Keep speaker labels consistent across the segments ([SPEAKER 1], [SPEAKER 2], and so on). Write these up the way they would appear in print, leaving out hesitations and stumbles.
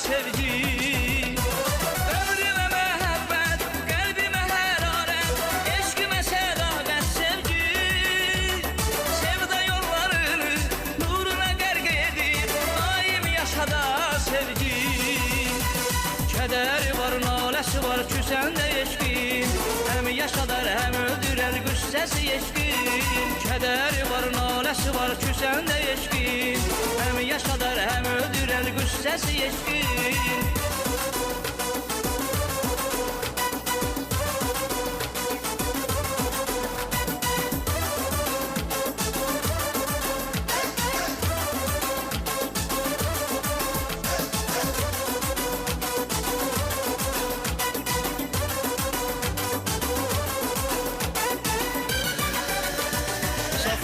[SPEAKER 1] sevgi. Ömrümə məhəbbət, qəlbimə hərarət, eşqimə sədaqət sevgi. Sevda yollarını nuruna qərq edib, daim yaşada sevgi. Kədəri var, naləsi var, küsəndə eşqin, həm yaşadar, həm öldürər qüssəsi eşqin. Kədəri var, naləsi var, küsəndə eşqin, həm yaşadar, həm öldürər qüssəsi eşqin.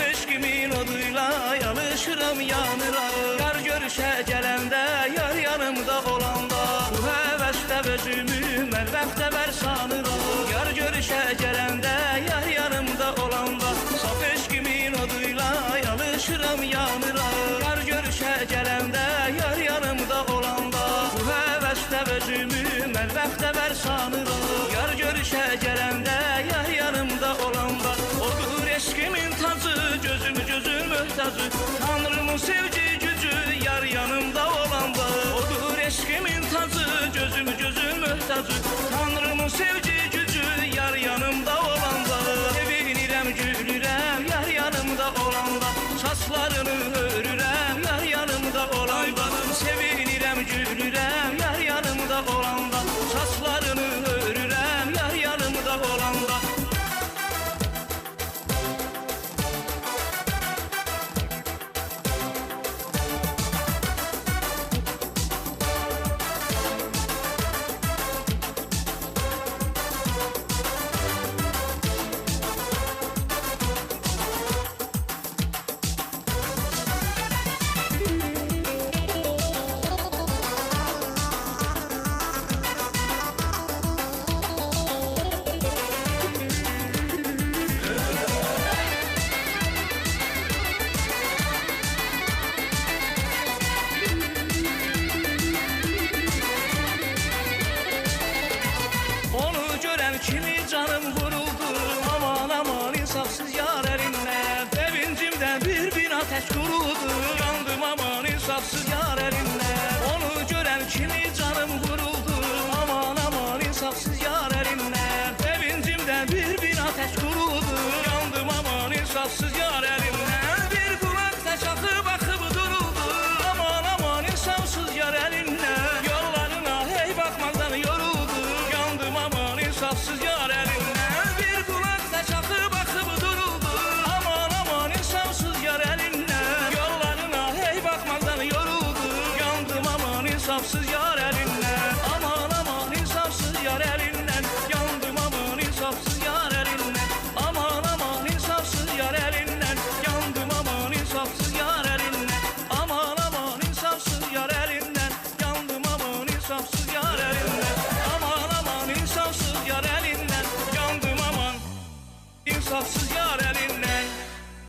[SPEAKER 1] Eşqimin oduyla yanışıram, yanıram. Yar görüşə gələndə, yar yanımda olanda, bu həvəsdə özümü mən bəxtəvər sanıram. Yar görüşə gələndə, yar yanımda olanda, saf eşqimin oduyla yanışıram, yanıram. Yar görüşə gələndə, yar yanımda olanda, bu həvəsdə özümü mən bəxtəvər sanıram. Yar görüşə gələndə, yar yanımda olanda, odur eşqimin tacı, gözüm gözün möhtacı, Tanrımın sevgi gücü, yar yanımda olanda. Odur eşqimin tacı, gözüm gözün möhtacı, Tanrımın sevgi gücü, yar yanımda olanda. Sevinirəm, gülürəm, yar yanımda olanda, saçlarını örürəm, yar yanımda olanda. Sevinirəm, gülürəm, yar yanımda olanda, saçlarını örürəm, yar yanımda olanda. Kimi canım vuruldu, aman aman insafsız yar elindən. Sevincimdən bir ateş kurudu, yandım aman insafsız yar elindən. Onu görən kimi canım vuruldu, aman aman insafsız yar elindən. Sevincimdən bir ateş kurudu, yandım aman insafsız yar elindən. Bir kulak taşakı bakıp duruldu, aman aman insafsız yar elindən. Yollarına hey bakmaktan yoruldu, yandım aman insafsız yar elindən. Bir kulak taşakı bakıp duruldu, aman aman insafsız yar elindən. Yollarına hey bakmaktan yoruldu, yandım aman insafsız yar